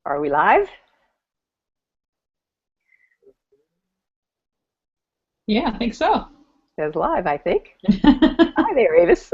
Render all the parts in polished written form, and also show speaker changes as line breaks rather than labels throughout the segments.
Are we live?
Yeah, I think so.
Says live, I think. Hi there, Avis.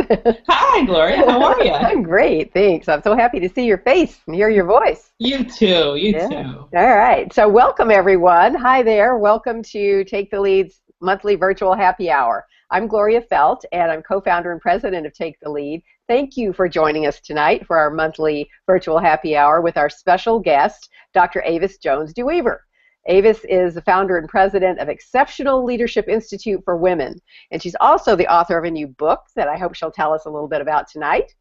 Hi, Gloria. How are you?
I'm great, thanks. I'm so happy to see your face and hear your voice.
You too. You
Yeah.
too.
All right. So welcome, everyone. Hi there. Welcome to Take the Lead's monthly virtual happy hour. I'm Gloria Felt, and I'm co-founder and president of Take the Lead. Thank you for joining us tonight for our monthly virtual happy hour with our special guest, Dr. Avis Jones-DeWeever. Avis is the founder and president of Exceptional Leadership Institute for Women, and she's also the author of a new book that I hope she'll tell us a little bit about tonight,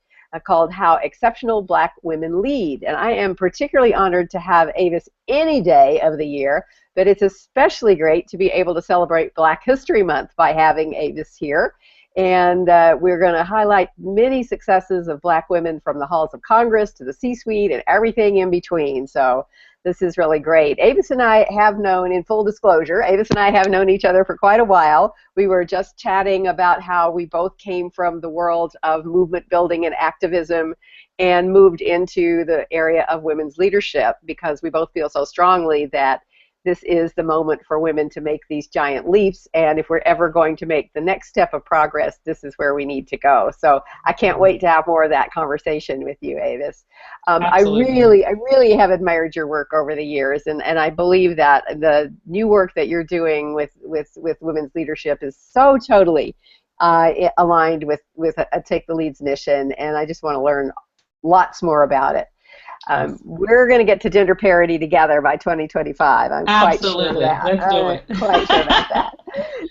called How Exceptional Black Women Lead. And I am particularly honored to have Avis any day of the year, but it's especially great to be able to celebrate Black History Month by having Avis here. And we're going to highlight many successes of Black women from the halls of Congress to the C-suite and everything in between. So this is really great. Avis and I have known, in full disclosure, Avis and I have known each other for quite a while. We were just chatting about how we both came from the world of movement building and activism and moved into the area of women's leadership because we both feel so strongly that this is the moment for women to make these giant leaps, and if we're ever going to make the next step of progress, this is where we need to go. So I can't wait to have more of that conversation with you, Avis. I
Absolutely.
really have admired your work over the years, and I believe that the new work that you're doing with women's leadership is so totally aligned with a Take the Lead's mission, and I just want to learn lots more about it.
Yes.
We're going to get to gender parity together by 2025. I'm quite sure of
Absolutely.
that.
Let's do
I'm
it.
quite sure about that.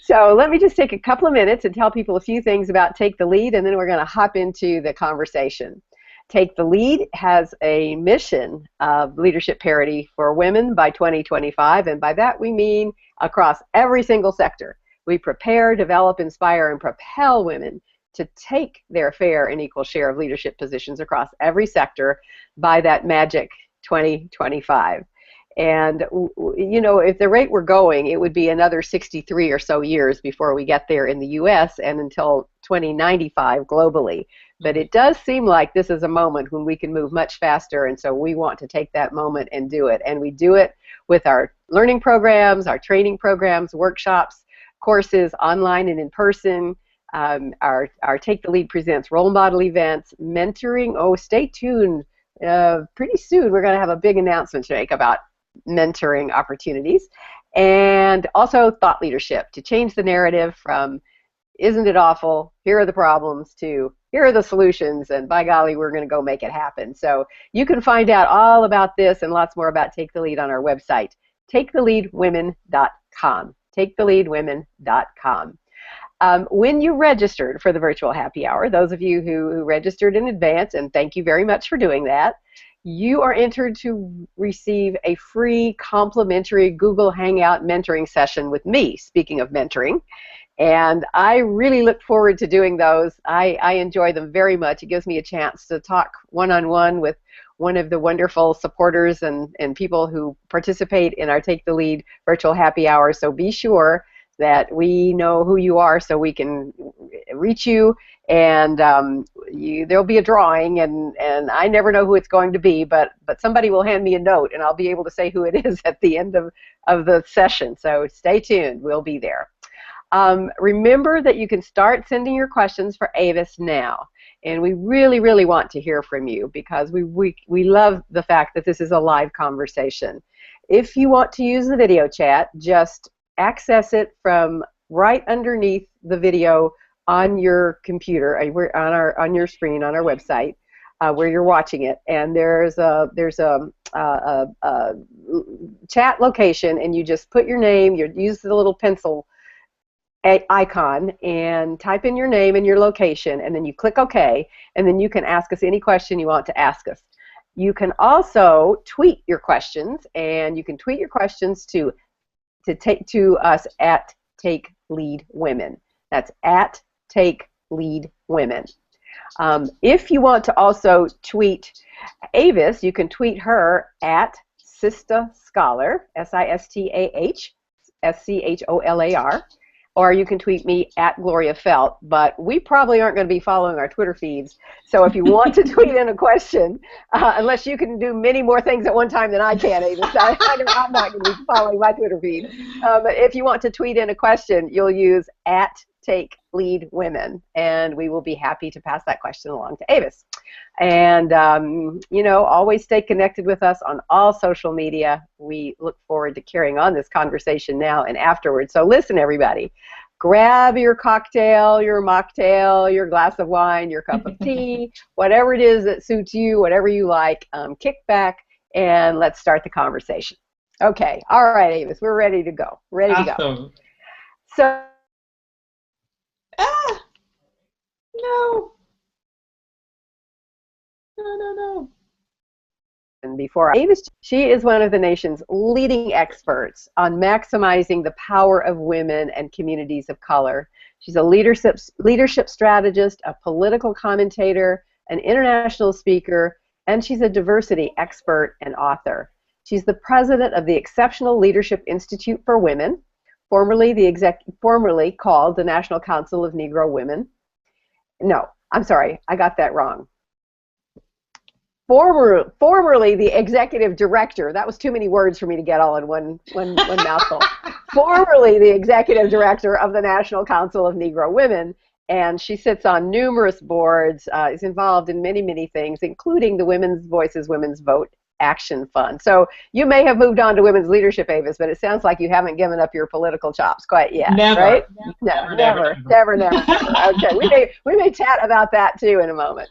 So let me just take a couple of minutes and tell people a few things about Take the Lead, and then we're going to hop into the conversation. Take the Lead has a mission of leadership parity for women by 2025, and by that we mean across every single sector. We prepare, develop, inspire, and propel women to take their fair and equal share of leadership positions across every sector by that magic 2025. And, you know, if the rate we're going, it would be another 63 or so years before we get there in the US and until 2095 globally. But it does seem like this is a moment when we can move much faster, and so we want to take that moment and do it. And we do it with our learning programs, our training programs, workshops, courses, online and in person. Our Take the Lead Presents role model events, mentoring. Oh, stay tuned. Pretty soon we're going to have a big announcement to make about mentoring opportunities. And also thought leadership to change the narrative from isn't it awful, here are the problems, to here are the solutions, and by golly, we're going to go make it happen. So you can find out all about this and lots more about Take the Lead on our website, taketheleadwomen.com. taketheleadwomen.com. When you registered for the virtual happy hour, those of you who registered in advance, and thank you very much for doing that, you are entered to receive a free complimentary Google Hangout mentoring session with me, speaking of mentoring. And I really look forward to doing those. I enjoy them very much. It gives me a chance to talk one-on-one with one of the wonderful supporters and people who participate in our Take the Lead virtual happy hour. So be sure that we know who you are so we can reach you, and there'll be a drawing, and I never know who it's going to be, but somebody will hand me a note and I'll be able to say who it is at the end of the session. So stay tuned, we'll be there. Remember that you can start sending your questions for Avis now, and we really want to hear from you because we love the fact that this is a live conversation. If you want to use the video chat, just access it from right underneath the video on your computer, on your screen on our website, where you're watching it, and there's a chat location, and you just put your name, you use the little pencil icon and type in your name and your location, and then you click OK, and then you can ask us any question you want to ask us. You can also tweet your questions, and you can tweet your questions to us at Take Lead Women. That's at Take Lead Women. If you want to also tweet Avis, you can tweet her at Sista Scholar, SISTAH, SCHOLAR. or you can tweet me at Gloria Felt, but we probably aren't going to be following our Twitter feeds. So if you want to tweet in a question, unless you can do many more things at one time than I can, Avis, I'm not going to be following my Twitter feed. But if you want to tweet in a question, you'll use at Take Lead Women, and we will be happy to pass that question along to Avis. And, you know, always stay connected with us on all social media. We look forward to carrying on this conversation now and afterwards. So listen, everybody, grab your cocktail, your mocktail, your glass of wine, your cup of tea, whatever it is that suits you, whatever you like, kick back and let's start the conversation. Okay. All right, Avis, we're ready to go. Ready to go. So,
no. No.
And before Avis, she is one of the nation's leading experts on maximizing the power of women and communities of color. She's a leadership strategist, a political commentator, an international speaker, and she's a diversity expert and author. She's the president of the Exceptional Leadership Institute for Women, formerly called the National Council of Negro Women. No, I'm sorry, I got that wrong. Formerly the executive director, that was too many words for me to get all in one mouthful. Formerly the executive director of the National Council of Negro Women, and she sits on numerous boards, is involved in many, many things, including the Women's Voices, Women's Vote Action Fund. So you may have moved on to women's leadership, Avis, but it sounds like you haven't given up your political chops quite yet,
never,
right?
Never.
Okay, we may chat about that too in a moment.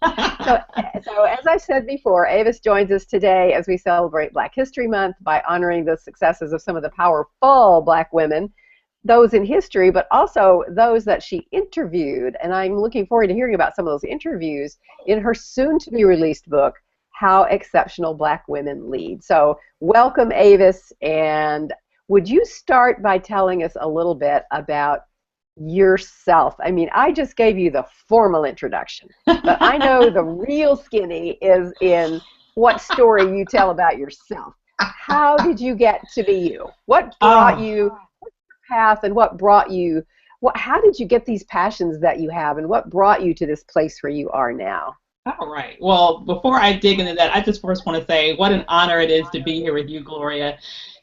So as I said before, Avis joins us today as we celebrate Black History Month by honoring the successes of some of the powerful Black women, those in history, but also those that she interviewed. And I'm looking forward to hearing about some of those interviews in her soon-to-be-released book, How Exceptional Black Women Lead. So welcome, Avis, and would you start by telling us a little bit about yourself? I mean, I just gave you the formal introduction, but I know the real skinny is in what story you tell about yourself. How did you get to be you? What brought you, what's your path, and what brought you, how did you get these passions that you have, and what brought you to this place where you are now?
All right. Well, before I dig into that, I just first want to say what an honor it is to be here with you, Gloria.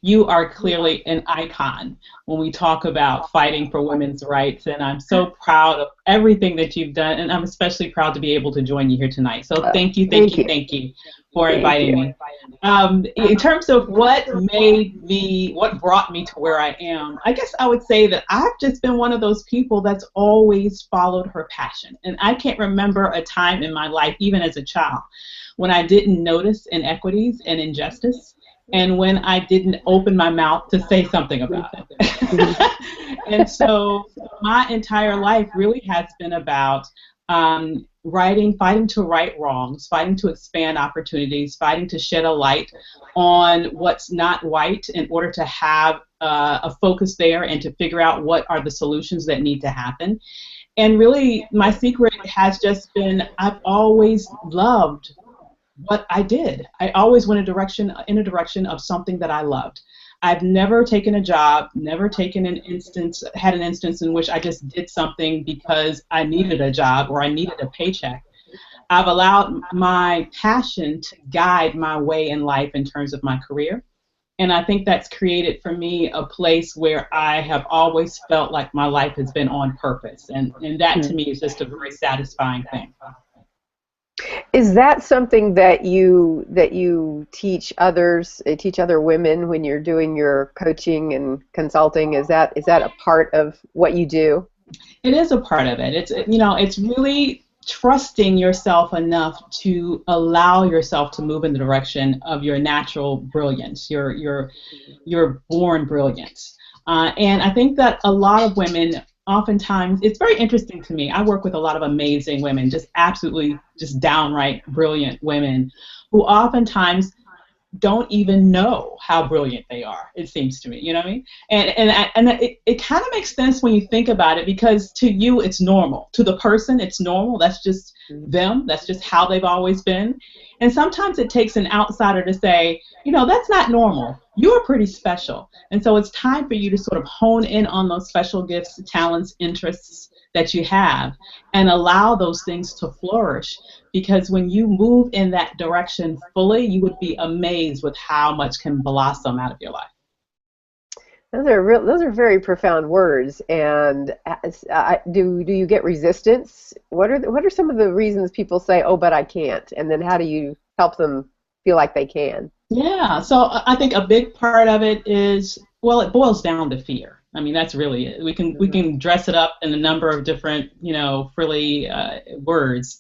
You are clearly an icon when we talk about fighting for women's rights, and I'm so proud of everything that you've done, and I'm especially proud to be able to join you here tonight. So thank you for inviting me. In terms of what brought me to where I am, I guess I would say that I've just been one of those people that's always followed her passion. And I can't remember a time in my life, even as a child, when I didn't notice inequities and injustice, and when I didn't open my mouth to say something about it. And so my entire life really has been about fighting to right wrongs, fighting to expand opportunities, fighting to shed a light on what's not white in order to have a focus there and to figure out what are the solutions that need to happen. And really, my secret has just been I've always loved what I did. I always went in a direction of something that I loved. I've never taken a job, never taken had an instance in which I just did something because I needed a job or I needed a paycheck. I've allowed my passion to guide my way in life in terms of my career. And I think that's created for me a place where I have always felt like my life has been on purpose. And that to me is just a very satisfying thing.
Is that something that you teach others, teach other women when you're doing your coaching and consulting? Is that a part of what you do?
It is a part of it. It's really trusting yourself enough to allow yourself to move in the direction of your natural brilliance, your born brilliance. And I think that a lot of women, oftentimes, it's very interesting to me. I work with a lot of amazing women, just absolutely, just downright brilliant women who oftentimes don't even know how brilliant they are, it seems to me, you know what I mean? And it kind of makes sense when you think about it, because to you it's normal. To the person it's normal. That's just them. That's just how they've always been. And sometimes it takes an outsider to say, that's not normal. you're pretty special. And so it's time for you to sort of hone in on those special gifts, talents, interests that you have and allow those things to flourish. Because when you move in that direction fully, you would be amazed with how much can blossom out of your life.
Those are very profound words. And do you get resistance? What are some of the reasons people say, "Oh, but I can't," and then how do you help them feel like they can?
Yeah, so I think a big part of it is, well, it boils down to fear. I mean, that's really it. We can dress it up in a number of different, frilly words,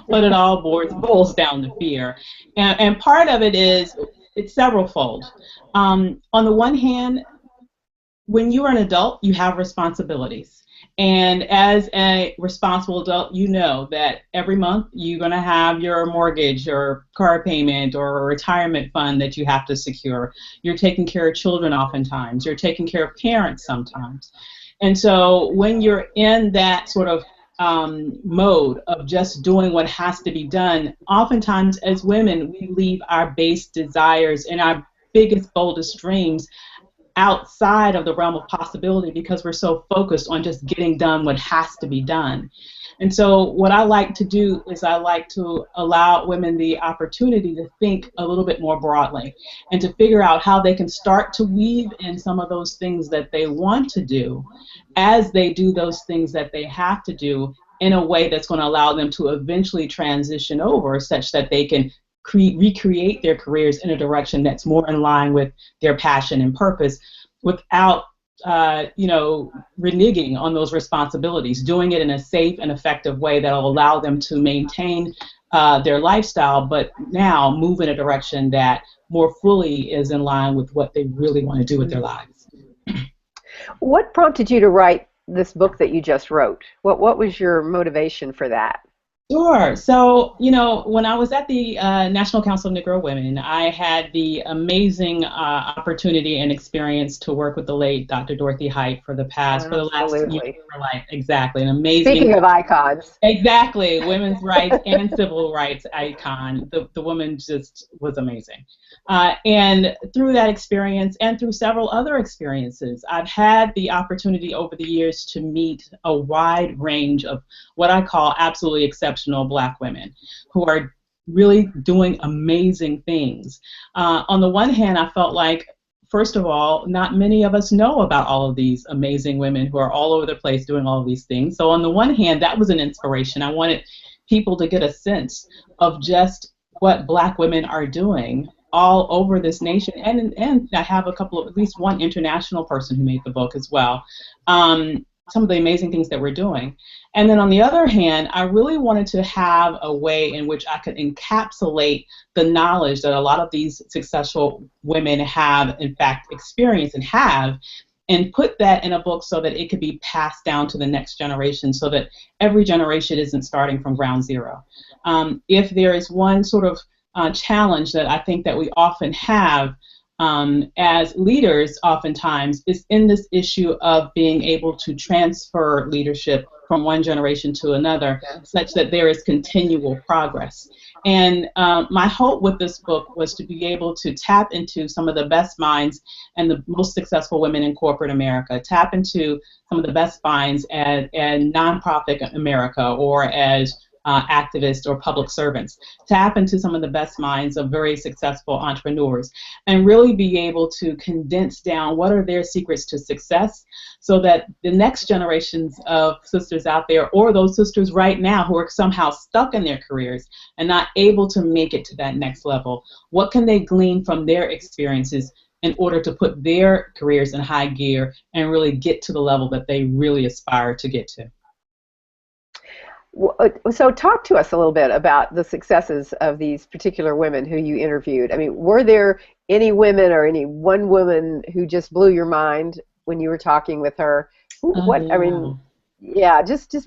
but it all boils down to fear. And part of it is it's severalfold. On the one hand, when you are an adult, you have responsibilities. And as a responsible adult, you know that every month you're going to have your mortgage or car payment or a retirement fund that you have to secure. You're taking care of children oftentimes. You're taking care of parents sometimes. And so when you're in that sort of mode of just doing what has to be done, oftentimes as women, we leave our base desires and our biggest, boldest dreams outside of the realm of possibility because we're so focused on just getting done what has to be done. And so what I like to do is I like to allow women the opportunity to think a little bit more broadly and to figure out how they can start to weave in some of those things that they want to do as they do those things that they have to do in a way that's going to allow them to eventually transition over such that they can recreate their careers in a direction that's more in line with their passion and purpose without, reneging on those responsibilities, doing it in a safe and effective way that will allow them to maintain their lifestyle, but now move in a direction that more fully is in line with what they really want to do with their lives.
What prompted you to write this book that you just wrote? What was your motivation for that?
Sure. So, when I was at the National Council of Negro Women, I had the amazing opportunity and experience to work with the late Dr. Dorothy Height for the last year of her life. Exactly. An amazing.
Speaking of icons.
Exactly. Women's rights and civil rights icon. The woman just was amazing. And through that experience and through several other experiences, I've had the opportunity over the years to meet a wide range of what I call absolutely exceptional Black women who are really doing amazing things. On the one hand, I felt like, first of all, not many of us know about all of these amazing women who are all over the place doing all of these things. So on the one hand, that was an inspiration. I wanted people to get a sense of just what Black women are doing all over this nation, and I have at least one international person who made the book as well. Some of the amazing things that we're doing. And then on the other hand, I really wanted to have a way in which I could encapsulate the knowledge that a lot of these successful women have in fact experienced and put that in a book so that it could be passed down to the next generation so that every generation isn't starting from ground zero. If there is one sort of challenge that I think that we often have as leaders oftentimes is in this issue of being able to transfer leadership from one generation to another such that there is continual progress. And my hope with this book was to be able to tap into some of the best minds and the most successful women in corporate America, tap into some of the best minds at nonprofit America or as activists or public servants, tap into some of the best minds of very successful entrepreneurs, and really be able to condense down what are their secrets to success so that the next generations of sisters out there, or those sisters right now who are somehow stuck in their careers and not able to make it to that next level, what can they glean from their experiences in order to put their careers in high gear and really get to the level that they really aspire to get to.
So talk to us a little bit about the successes of these particular women who you interviewed. I mean, were there any women or any one woman who just blew your mind when you were talking with her? Just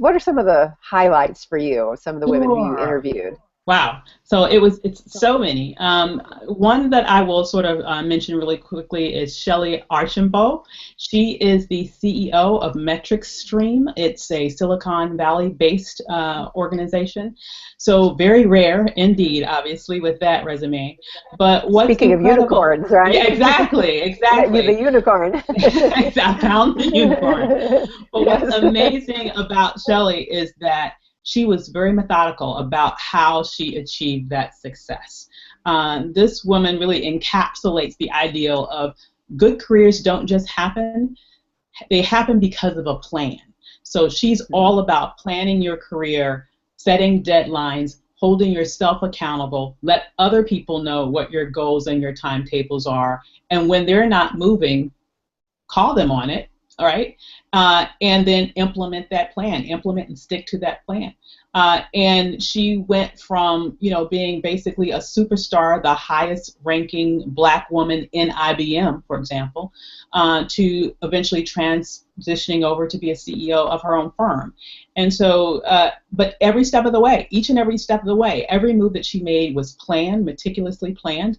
what are some of the highlights for you of some of the women who you interviewed?
Wow. So it's so many. One that I will sort of mention really quickly is Shelley Archambault. She is the CEO of Metric Stream. It's a Silicon Valley based organization. So very rare indeed, obviously, with that resume. But what's
Speaking of
incredible?
unicorns, right?
Yeah, exactly,
Yeah, you the
exactly.
unicorn.
I found the unicorn. But what's
Yes.
amazing about Shelley is that she was very methodical about how she achieved that success. This woman really encapsulates the ideal of good careers don't just happen, they happen because of a plan. So she's all about planning your career, setting deadlines, holding yourself accountable, let other people know what your goals and your timetables are, and when they're not moving, call them on it, all right, and then implement that plan, implement and stick to that plan. And she went from, being basically a superstar, the highest ranking black woman in IBM, for example, to eventually transitioning over to be a CEO of her own firm. And so, but every step of the way, each and every step of the way, every move that she made was planned, meticulously planned,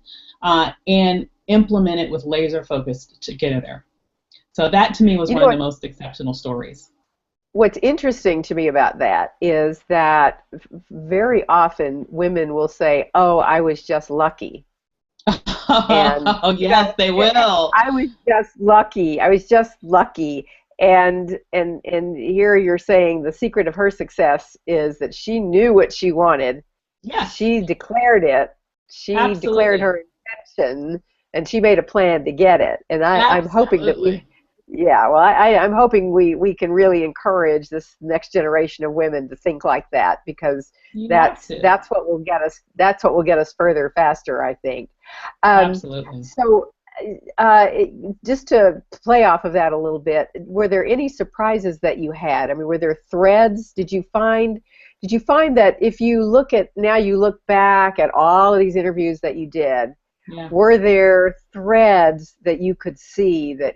and implemented with laser focus to get her there. So that to me was
You
one
know
of the
what?
most exceptional stories.
What's interesting to me about that is that very often women will say, "Oh, I was just lucky," and
Oh, yes, they will.
I was just lucky. I was just lucky. And here you're saying the secret of her success is that she knew what she wanted.
Yes,
She declared it. She declared
absolutely.
her intention, and she made a plan to get it. And I'm hoping that
Absolutely.
yeah, well, I'm hoping we can really encourage this next generation of women to think like that, because
You have to.
that's what will get us. That's what will get us further faster, I think. Um,
Absolutely.
so, uh, just to play off of that a little bit, were there any surprises that you had? I mean, were there threads? Did you find that if you look at now, you look back at all of these interviews that you did,
Yeah.
were there threads that you could see that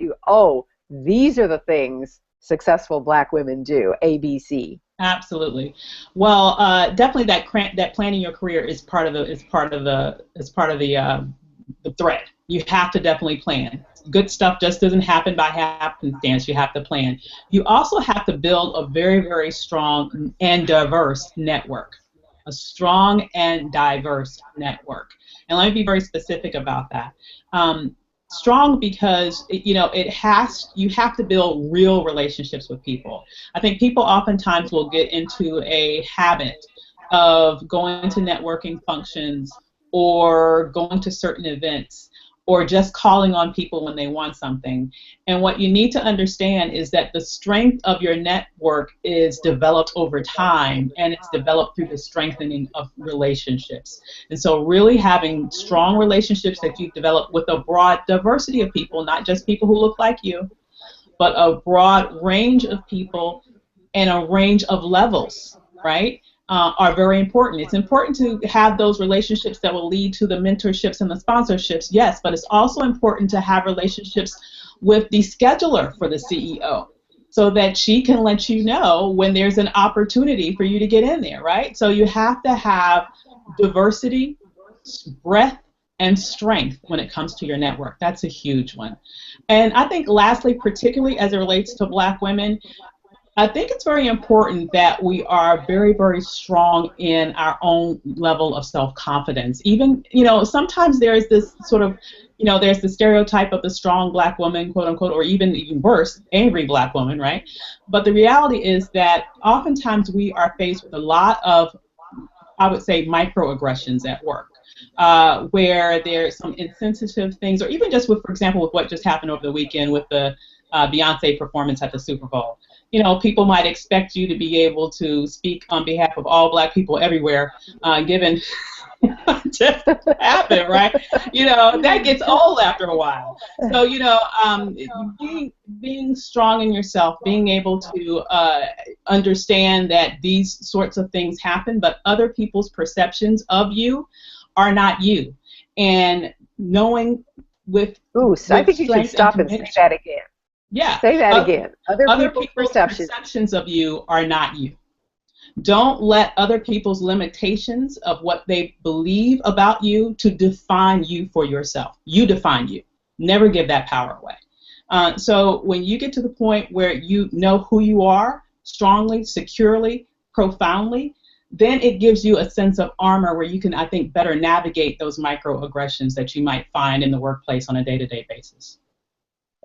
these are the things successful black women do, ABC?
Absolutely. Well, definitely that planning your career is part of the thread. You have to definitely plan. Good stuff just doesn't happen by happenstance. You have to plan. You also have to build a very, very strong and diverse network. A strong and diverse network. And let me be very specific about that. Strong because you have to build real relationships with people. I think people oftentimes will get into a habit of going to networking functions or going to certain events or just calling on people when they want something. And what you need to understand is that the strength of your network is developed over time, and it's developed through the strengthening of relationships. And so really having strong relationships that you've developed with a broad diversity of people, not just people who look like you, but a broad range of people and a range of levels, right, are very important. It's important to have those relationships that will lead to the mentorships and the sponsorships, yes, but it's also important to have relationships with the scheduler for the CEO so that she can let you know when there's an opportunity for you to get in there, right? So you have to have diversity, breadth, and strength when it comes to your network. That's a huge one. And I think lastly, particularly as it relates to black women, I think it's very important that we are very, very strong in our own level of self-confidence. Even, sometimes there's this sort of, there's the stereotype of the strong black woman, quote unquote, or even worse, angry black woman, right? But the reality is that oftentimes we are faced with a lot of, I would say, microaggressions at work, where there's some insensitive things, or even just with, for example, with what just happened over the weekend with the Beyonce performance at the Super Bowl. People might expect you to be able to speak on behalf of all black people everywhere, given what just happened, right? That gets old after a while. So, being strong in yourself, being able to understand that these sorts of things happen, but other people's perceptions of you are not you, and knowing with
Ooh, so I
with
think you should
strength and
stop and say
conviction.
that again.
Yeah,
Say that again. Other
other
people's
people's
perception.
perceptions of you are not you. Don't let other people's limitations of what they believe about you to define you for yourself. You define you. Never give that power away. So when you get to the point where you know who you are strongly, securely, profoundly, then it gives you a sense of armor where you can, I think, better navigate those microaggressions that you might find in the workplace on a day-to-day basis.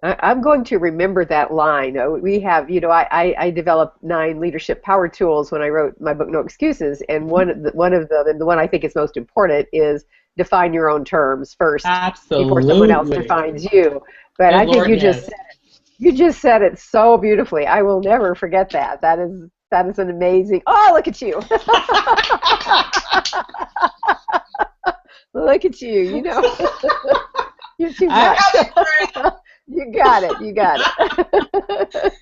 I'm going to remember that line. We have, I developed 9 leadership power tools when I wrote my book, No Excuses, and one of them, and the one I think is most important, is define your own terms first.
Absolutely.
Before someone else defines you. But
oh,
I think
Lord, yes.
You just said it so beautifully. I will never forget that. That is an amazing. Oh, look at you. Look at you. You're too much. You got it.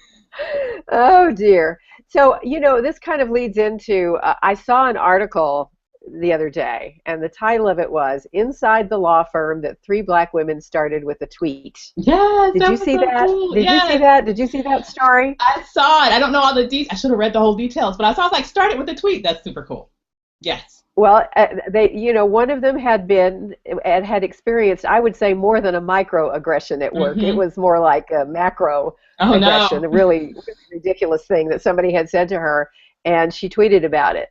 Oh, dear. So, this kind of leads into, I saw an article the other day, and the title of it was "Inside the Law Firm That 3 Black Women Started with a Tweet."
Yes.
Did you see that?
Cool.
Did you see that? Did you see that story?
I saw it. I don't know all the details. I should have read the whole details, but I was like, started with a tweet. That's super cool. Yes.
Well, one of them had experienced, I would say, more than a microaggression at work. It was more like a macroaggression, a really ridiculous thing that somebody had said to her, and she tweeted about it.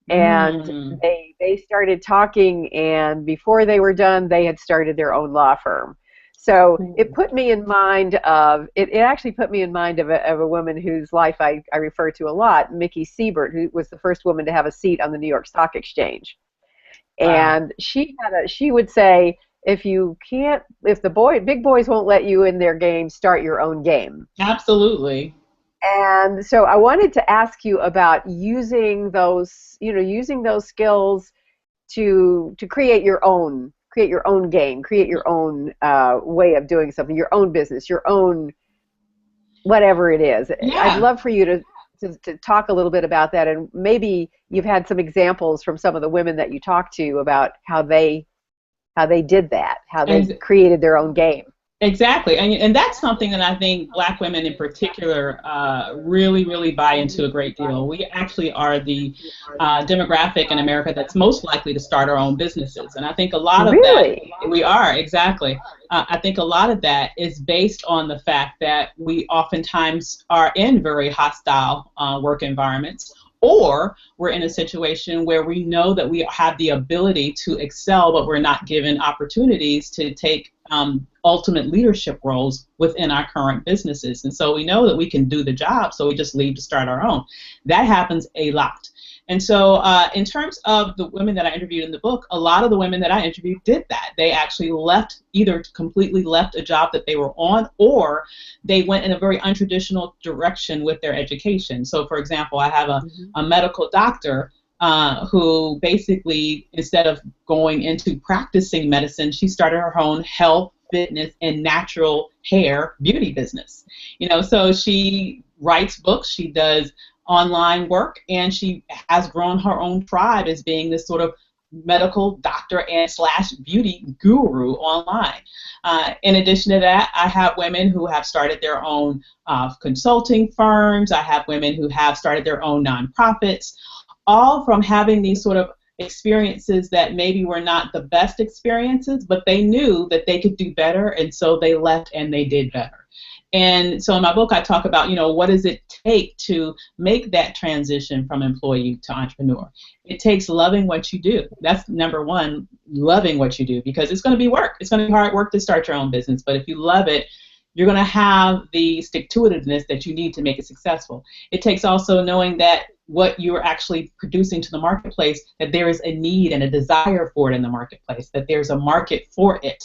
And they started talking, and before they were done, they had started their own law firm. So it put me in mind of, it actually put me in mind of a woman whose life I refer to a lot, Mickey Siebert, who was the first woman to have a seat on the New York Stock Exchange. And she would say, if the big boys won't let you in their game, start your own game.
Absolutely.
And so I wanted to ask you about using those skills to create your own game, create your own way of doing something, your own business, your own whatever it is.
Yeah.
I'd love for you to talk a little bit about that, and maybe you've had some examples from some of the women that you talked to about how they did that, how they created their own game.
Exactly, and that's something that I think Black women in particular really, really buy into a great deal. We actually are the demographic in America that's most likely to start our own businesses, and I think a lot of that, we are, exactly. I think a lot of that is based on the fact that we oftentimes are in very hostile work environments, or we're in a situation where we know that we have the ability to excel, but we're not given opportunities to take ultimate leadership roles within our current businesses. And so we know that we can do the job, so we just leave to start our own. That happens a lot. And so in terms of the women that I interviewed in the book, a lot of the women that I interviewed did that. They actually either completely left a job that they were on, or they went in a very untraditional direction with their education. So, for example, I have a medical doctor who basically, instead of going into practicing medicine, she started her own health, fitness, and natural hair beauty business. So she writes books, she does online work, and she has grown her own tribe as being this sort of medical doctor and / beauty guru online. In addition to that, I have women who have started their own consulting firms. I have women who have started their own nonprofits, all from having these sort of experiences that maybe were not the best experiences, but they knew that they could do better, and so they left and they did better. And so in my book, I talk about, what does it take to make that transition from employee to entrepreneur? It takes loving what you do. That's number one, loving what you do, because it's going to be work. It's going to be hard work to start your own business, but if you love it, you're going to have the stick-to-itiveness that you need to make it successful. It takes also knowing that what you're actually producing to the marketplace, that there is a need and a desire for it in the marketplace, that there's a market for it.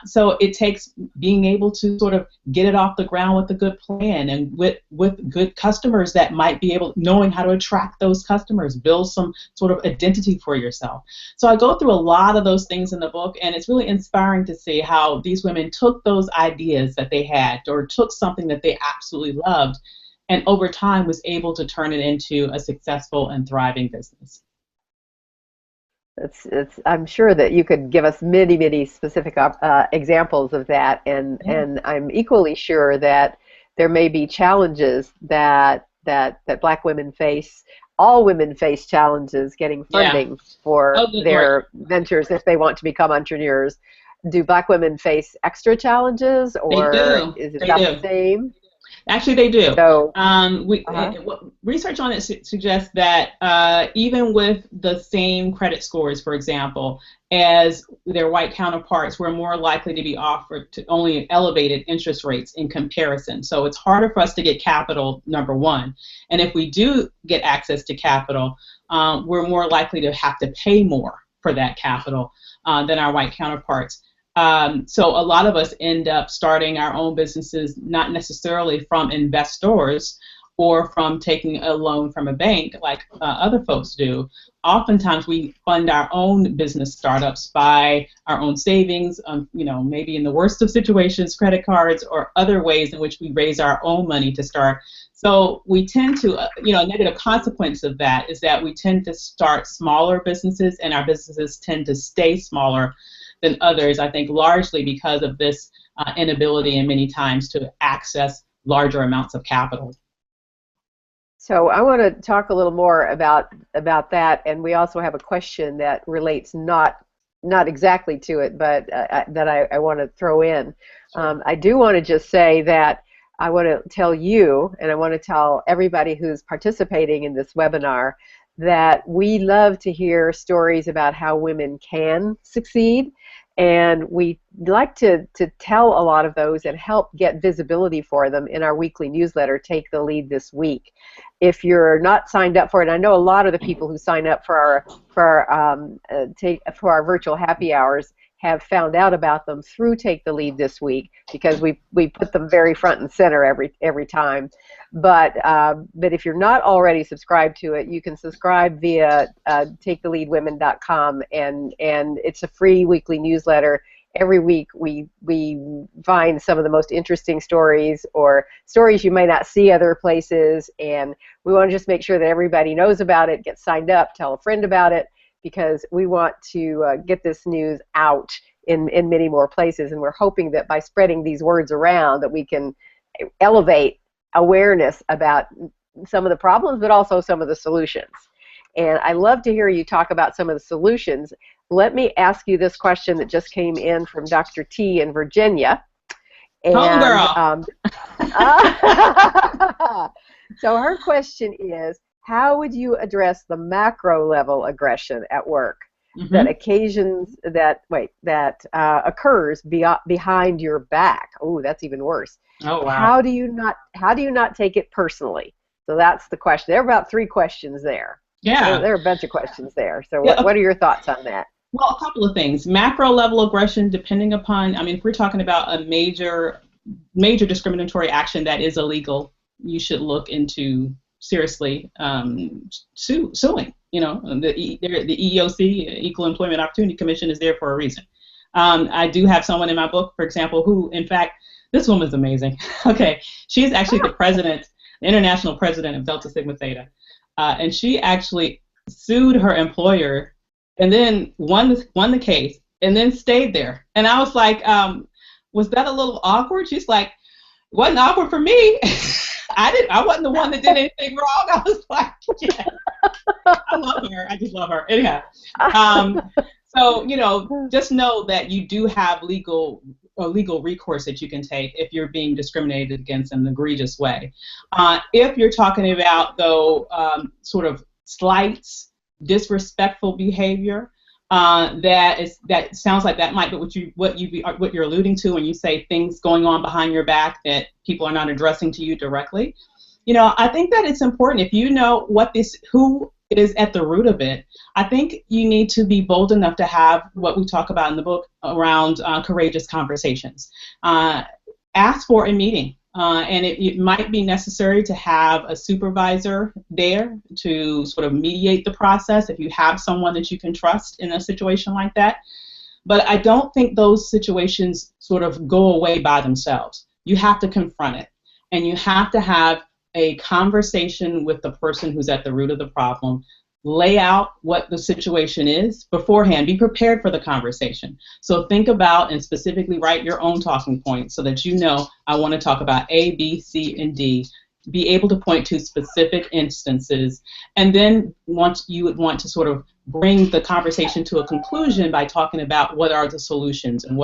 So it takes being able to sort of get it off the ground with a good plan, and with good customers that might be knowing how to attract those customers, build some sort of identity for yourself. So I go through a lot of those things in the book, and it's really inspiring to see how these women took those ideas that they had, or took something that they absolutely loved, and over time was able to turn it into a successful and thriving business.
I'm sure that you could give us many, many specific examples of that, and I'm equally sure that there may be challenges that that Black women face. All women face challenges getting funding for their ventures if they want to become entrepreneurs. Do Black women face extra challenges, or is it about the same?
Actually, they do.
So,
research on it suggests that even with the same credit scores, for example, as their white counterparts, we're more likely to be offered to only elevated interest rates in comparison. So it's harder for us to get capital, number one. And if we do get access to capital, we're more likely to have to pay more for that capital than our white counterparts. So a lot of us end up starting our own businesses, not necessarily from investors or from taking a loan from a bank like other folks do. Oftentimes we fund our own business startups by our own savings, maybe in the worst of situations, credit cards or other ways in which we raise our own money to start. So we tend to, a negative consequence of that is that we tend to start smaller businesses, and our businesses tend to stay smaller than others, I think largely because of this inability and many times to access larger amounts of capital.
So I want to talk a little more about that, and we also have a question that relates not exactly to it, but that I want to throw in. I do want to just say that I want to tell you, and I want to tell everybody who's participating in this webinar, that we love to hear stories about how women can succeed, and we like to tell a lot of those and help get visibility for them in our weekly newsletter, Take the Lead This Week. If you're not signed up for it, I know a lot of the people who sign up for our virtual happy hours have found out about them through Take the Lead This Week, because we put them very front and center every time. But if you're not already subscribed to it, you can subscribe via taketheleadwomen.com, and it's a free weekly newsletter. Every week we find some of the most interesting stories, or stories you may not see other places, and we want to just make sure that everybody knows about it, get signed up, tell a friend about it, because we want to get this news out in many more places, and we're hoping that by spreading these words around that we can elevate awareness about some of the problems, but also some of the solutions. And I love to hear you talk about some of the solutions. Let me ask you this question that just came in from Dr. T in Virginia. And,
Homegirl.
So her question is, how would you address the macro level aggression at work that occurs behind your back? Oh, that's even worse.
Oh, wow.
How do you not take it personally? So that's the question. There are about 3 questions there.
Yeah.
There are a bunch of questions there. So what are your thoughts on that?
Well, a couple of things. Macro level aggression, depending upon, if we're talking about a major discriminatory action that is illegal, you should look into seriously suing. The EEOC, Equal Employment Opportunity Commission, is there for a reason. I do have someone in my book, for example, who, in fact, this woman's amazing. Okay, she's actually the international president of Delta Sigma Theta, and she actually sued her employer and then won the case and then stayed there. And I was like, was that a little awkward? She's like, wasn't awkward for me. I wasn't the one that did anything wrong. I was like, yeah. I love her. I just love her. Anyhow, so just know that you do have legal recourse that you can take if you're being discriminated against in an egregious way. If you're talking about, though, sort of slights, disrespectful behavior, that sounds like that might be what you're alluding to when you say things going on behind your back that people are not addressing to you directly. I think that it's important, if you know who is at the root of it, I think you need to be bold enough to have what we talk about in the book around courageous conversations. Ask for a meeting. And it might be necessary to have a supervisor there to sort of mediate the process if you have someone that you can trust in a situation like that. But I don't think those situations sort of go away by themselves. You have to confront it, and you have to have a conversation with the person who's at the root of the problem. Lay out what the situation is beforehand. Be prepared for the conversation. So think about and specifically write your own talking points so that I want to talk about A, B, C, and D. be able to point to specific instances, and then you would want to sort of bring the conversation to a conclusion by talking about what are the solutions and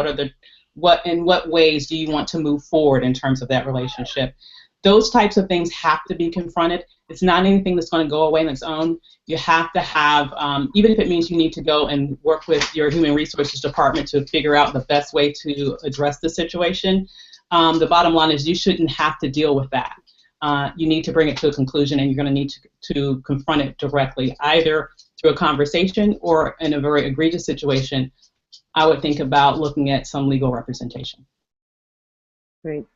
in what ways do you want to move forward in terms of that relationship. Those types of things have to be confronted. It's not anything that's going to go away on its own. You have to have, even if it means you need to go and work with your human resources department to figure out the best way to address the situation, the bottom line is you shouldn't have to deal with that. You need to bring it to a conclusion, and you're going to need to confront it directly, either through a conversation or in a very egregious situation. I would think about looking at some legal representation.
Great.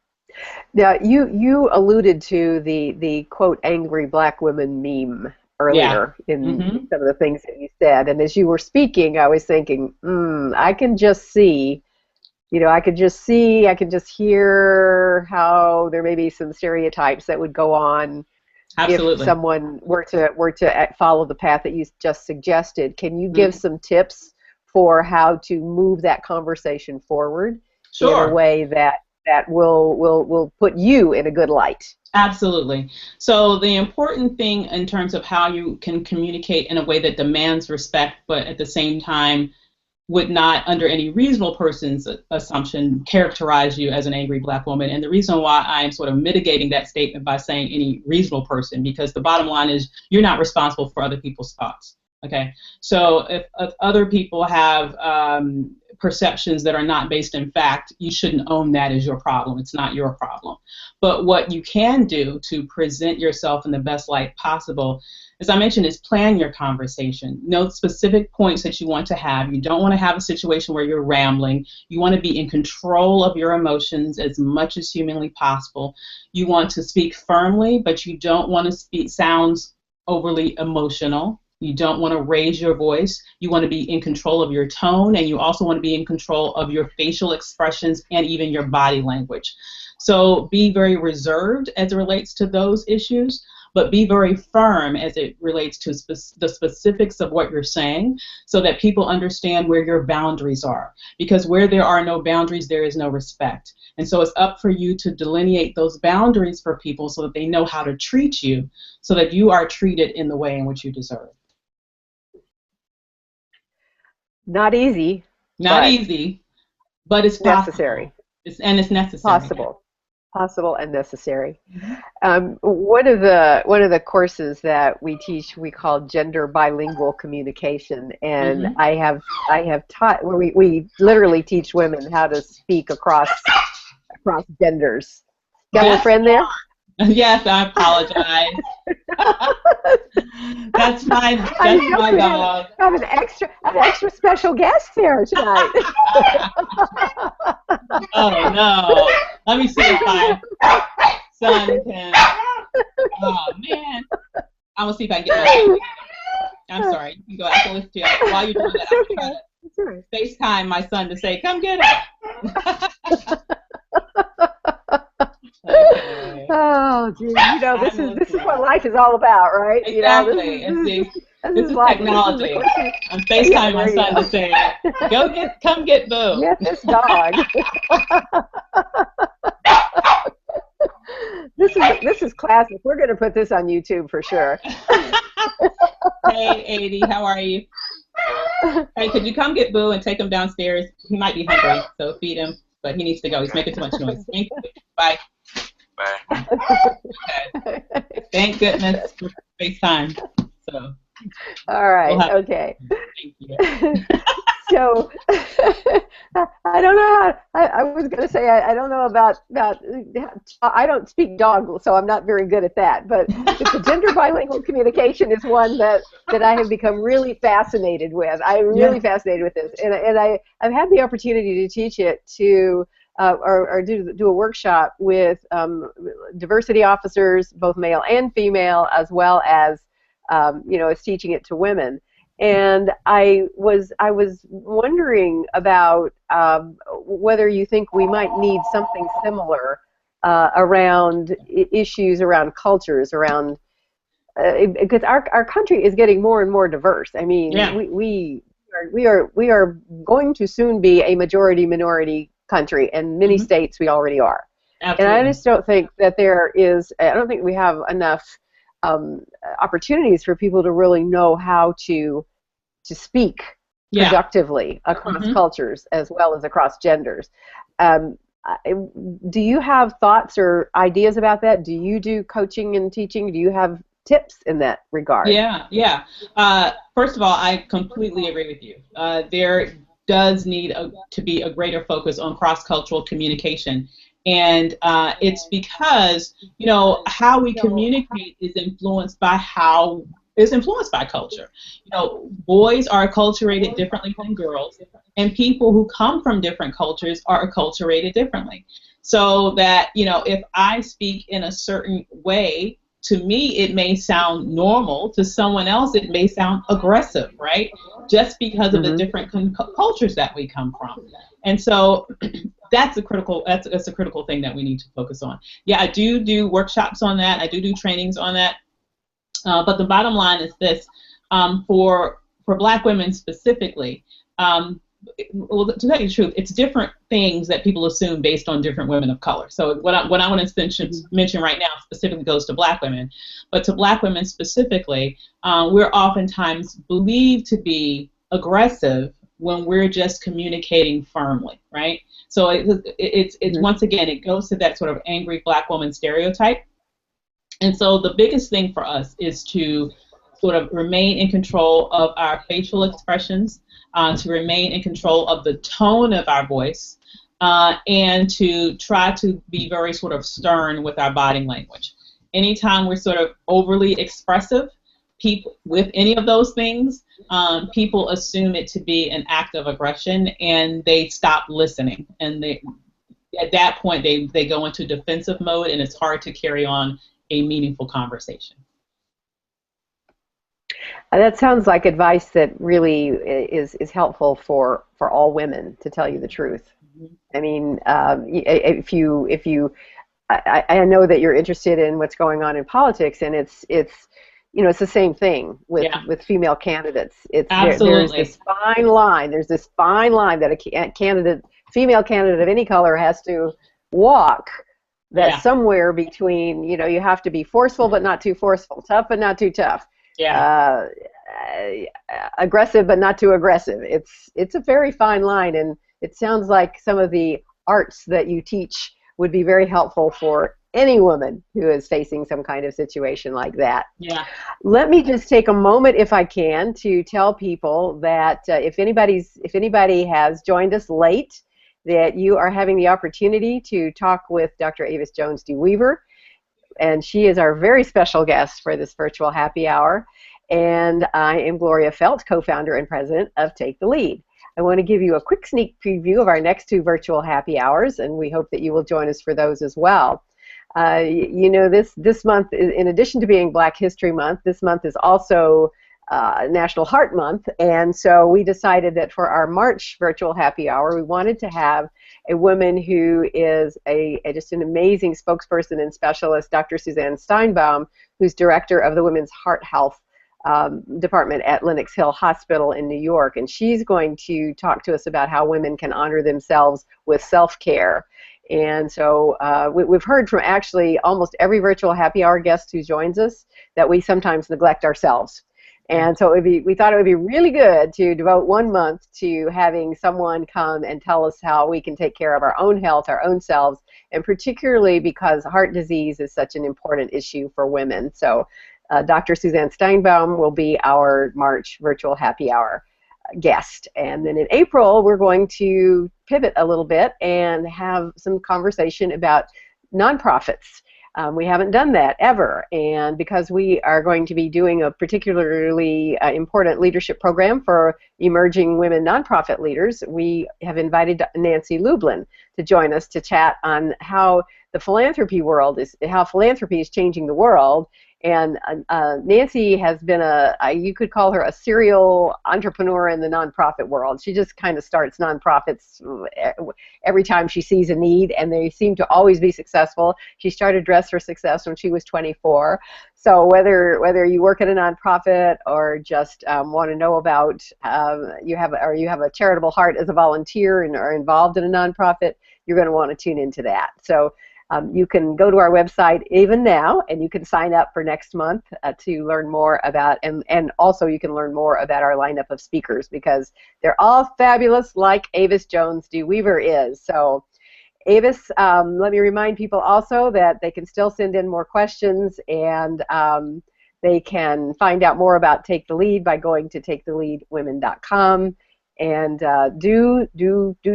Now, you alluded to the quote angry black woman meme earlier in some of the things that you said, and as you were speaking, I was thinking, I can just see, I could just hear how there may be some stereotypes that would go on. Absolutely. If someone were to follow the path that you just suggested. Can you give some tips for how to move that conversation forward in a way that will put you in a good light?
Absolutely. So the important thing in terms of how you can communicate in a way that demands respect, but at the same time would not, under any reasonable person's assumption, characterize you as an angry black woman. And the reason why I'm sort of mitigating that statement by saying any reasonable person, because the bottom line is you're not responsible for other people's thoughts. Okay, so if other people have perceptions that are not based in fact, you shouldn't own that as your problem. It's not your problem. But what you can do to present yourself in the best light possible, as I mentioned, is plan your conversation. Know specific points that you want to have. You don't want to have a situation where you're rambling. You want to be in control of your emotions as much as humanly possible. You want to speak firmly, but you don't want to sound overly emotional. You don't want to raise your voice. You want to be in control of your tone, and you also want to be in control of your facial expressions and even your body language. So be very reserved as it relates to those issues, but be very firm as it relates to the specifics of what you're saying so that people understand where your boundaries are. Because where there are no boundaries, there is no respect. And so it's up for you to delineate those boundaries for people so that they know how to treat you, so that you are treated in the way in which you deserve.
Not easy.
Not easy, but it's
necessary.
It's necessary.
Possible and necessary. One of the courses that we teach, we call gender bilingual communication, and I have taught where we literally teach women how to speak across genders. Got a friend there?
Yes, I apologize. That's my dog.
I have an extra special guest here tonight.
Oh no! Let me see if my son can. Oh man! I'm gonna see if I can get my. I'm sorry. You can go. I can listen to you while you're doing that. I'm trying to FaceTime my son to say, "Come get it." Okay.
Oh, gee, this is what life is all about, right?
Exactly. This is technology. I'm FaceTiming my son to say, come get Boo.
Get this dog. This is classic. We're going to put this on YouTube for sure.
Hey, Adi, how are you? Hey, could you come get Boo and take him downstairs? He might be hungry, so feed him, but he needs to go. He's making too much noise. Thank you. Bye. Bye. Okay. Thank goodness for FaceTime. So.
All right. Okay.
Thank you.
So I don't know how. I was going to say I don't know about. I don't speak dog, so I'm not very good at that. But the gender bilingual communication is one that I have become really fascinated with. I'm really fascinated with this, and I've had the opportunity to teach it to. Or do a workshop with diversity officers, both male and female, as well as as teaching it to women. And I was wondering about whether you think we might need something similar around issues around cultures, around because our country is getting more and more diverse. I mean, we are going to soon be a majority minority country, and many states we already are. And I
Absolutely.
just don't think that there is, I don't think we have enough opportunities for people to really know how to speak
Yeah.
productively across
Hmm.
cultures as well as across genders. Um, do you have thoughts or ideas about that? Do you do coaching and teaching? Do you have tips in that regard?
Yeah, yeah. First of all, I completely agree with you. There does need to be a greater focus on cross-cultural communication, and it's because how we communicate is influenced by culture. Boys are acculturated differently than girls, and people who come from different cultures are acculturated differently. So that if I speak in a certain way, to me, it may sound normal. To someone else, it may sound aggressive, right? Just because of the
Hmm.
different cultures that we come from. And so that's a critical thing that we need to focus on. Yeah, I do workshops on that. I do trainings on that. But the bottom line is this: for Black women specifically. Well, to tell you the truth, it's different things that people assume based on different women of color. So what I want to mention right now specifically goes to Black women, but to Black women specifically, we're oftentimes believed to be aggressive when we're just communicating firmly, right? So it's
Hmm.
once again, it goes to that sort of angry Black woman stereotype. And so the biggest thing for us is to sort of remain in control of our facial expressions, to remain in control of the tone of our voice, and to try to be very sort of stern with our body language. Anytime we're sort of overly expressive, people with any of those things, people assume it to be an act of aggression, and they stop listening. And at that point, they go into defensive mode, and it's hard to carry on a meaningful conversation.
That sounds like advice that really is helpful for all women, to tell you the truth.
Mhm.
I mean, if you I know that you're interested in what's going on in politics, and it's the same thing
Yeah,
with female candidates. There's
absolutely.
this fine line. There's this fine line that a female candidate of any color has to walk. That's
Yeah,
somewhere between, you have to be forceful but not too forceful, tough but not too tough,
yeah,
uh, aggressive but not too aggressive. It's a very fine line, and it sounds like some of the arts that you teach would be very helpful for any woman who is facing some kind of situation like that.
yeah.
Let me just take a moment, if I can, to tell people that if anybody has joined us late, that you are having the opportunity to talk with Dr. Avis Jones-DeWeever, and she is our very special guest for this virtual happy hour. And I am Gloria Felt, co-founder and president of Take the Lead. I want to give you a quick sneak preview of our next two virtual happy hours, and we hope that you will join us for those as well. This month, in addition to being Black History Month, this month is also National Heart Month, and so we decided that for our March virtual happy hour, we wanted to have a woman who is just an amazing spokesperson and specialist, Dr. Suzanne Steinbaum, who's director of the Women's Heart Health department at Lenox Hill Hospital in New York, and she's going to talk to us about how women can honor themselves with self-care. And so we've heard from actually almost every virtual happy hour guest who joins us that we sometimes neglect ourselves. And so we thought it would be really good to devote 1 month to having someone come and tell us how we can take care of our own health, our own selves, and particularly because heart disease is such an important issue for women. So Dr. Suzanne Steinbaum will be our March virtual happy hour guest. And then in April, we're going to pivot a little bit and have some conversation about nonprofits. We haven't done that ever, and because we are going to be doing a particularly important leadership program for emerging women nonprofit leaders, we have invited Nancy Lublin to join us to chat on how philanthropy is changing the world. And Nancy has been you could call her a serial entrepreneur in the nonprofit world. She just kind of starts nonprofits every time she sees a need, and they seem to always be successful. She started Dress for Success when she was 24. So whether you work at a nonprofit or just want to know about you have a charitable heart as a volunteer and are involved in a nonprofit, you're going to want to tune into that. So You can go to our website even now, and you can sign up for next month to learn more about, and also you can learn more about our lineup of speakers, because they're all fabulous, like Avis Jones-DeWeever is. So Avis, let me remind people also that they can still send in more questions, and they can find out more about Take the Lead by going to taketheleadwomen.com. And do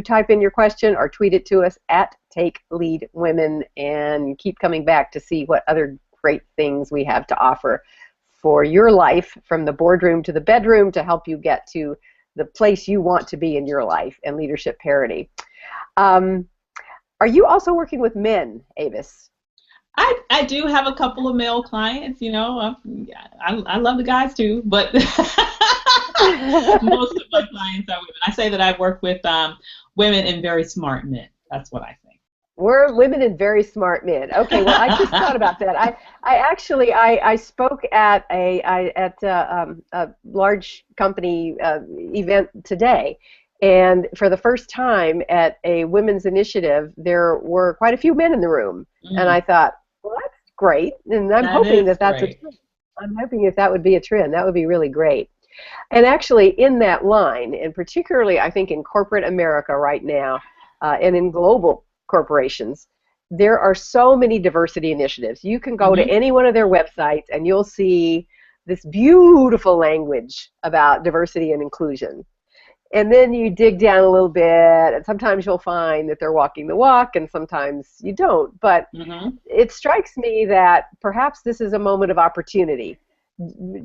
type in your question or tweet it to us at Take Lead Women, and keep coming back to see what other great things we have to offer for your life, from the boardroom to the bedroom, to help you get to the place you want to be in your life and leadership parity. Are you also working with men, Avis?
I do have a couple of male clients. You know, I love the guys too, but most of my clients are women. I say that I work with women and very smart men. That's what I think.
We're women and very smart men. Okay, well, I just thought about that. I spoke at a large company event today, and for the first time at a women's initiative, there were quite a few men in the room, and I thought, well, that's great, and I'm hoping that that's a trend. I'm hoping if that would be a trend, that would be really great. And actually, in that line, and particularly I think in corporate America right now, and in global corporations, there are so many diversity initiatives. You can go to any one of their websites and you'll see this beautiful language about diversity and inclusion. And then you dig down a little bit, and sometimes you'll find that they're walking the walk, and sometimes you don't. But it strikes me that perhaps this is a moment of opportunity.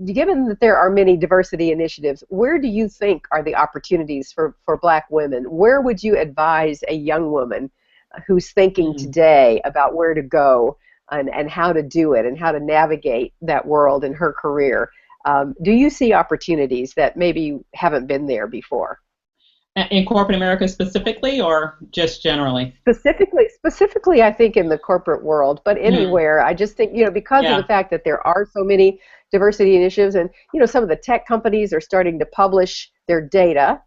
Given that there are many diversity initiatives, where do you think are the opportunities for Black women? Where would you advise a young woman who's thinking today about where to go and how to do it and how to navigate that world in her career? Do you see opportunities that maybe haven't been there before?
In corporate America specifically, or just generally?
Specifically, I think in the corporate world, but anywhere. I just think, because of the fact that there are so many diversity initiatives, and some of the tech companies are starting to publish their data,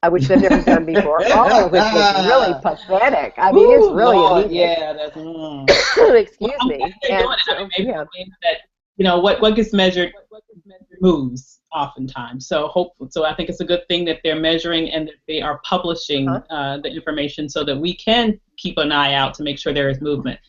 which they've never done before, all of which is really pathetic. I mean, it's really anemic. Excuse me. And so,
that what gets measured moves oftentimes. So I think it's a good thing that they're measuring and that they are publishing the information so that we can keep an eye out to make sure there is movement.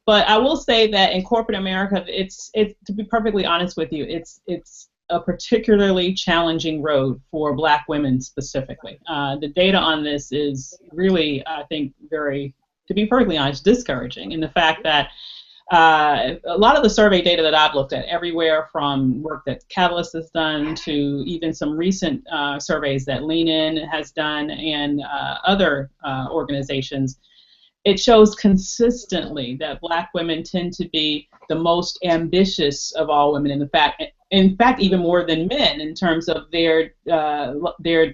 But I will say that in corporate America, it's to be perfectly honest with you, it's a particularly challenging road for Black women specifically. The data on this is really, I think, very, to be perfectly honest, discouraging in the fact that a lot of the survey data that I've looked at, everywhere from work that Catalyst has done to even some recent surveys that Lean In has done and other organizations, it shows consistently that Black women tend to be the most ambitious of all women. In fact, even more than men in terms of their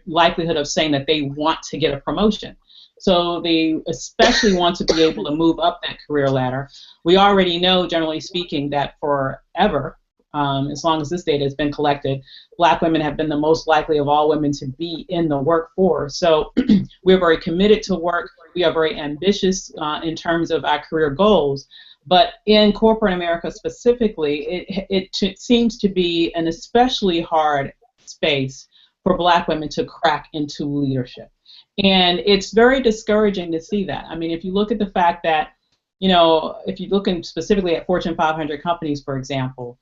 likelihood of saying that they want to get a promotion. So they especially want to be able to move up that career ladder. We already know, generally speaking, that forever, as long as this data has been collected, Black women have been the most likely of all women to be in the workforce. So we're very committed to work. We are very ambitious in terms of our career goals. But in corporate America specifically, it seems to be an especially hard space for Black women to crack into leadership. And it's very discouraging to see that. I mean, if you look at the fact that, if you look specifically at Fortune 500 companies, for example,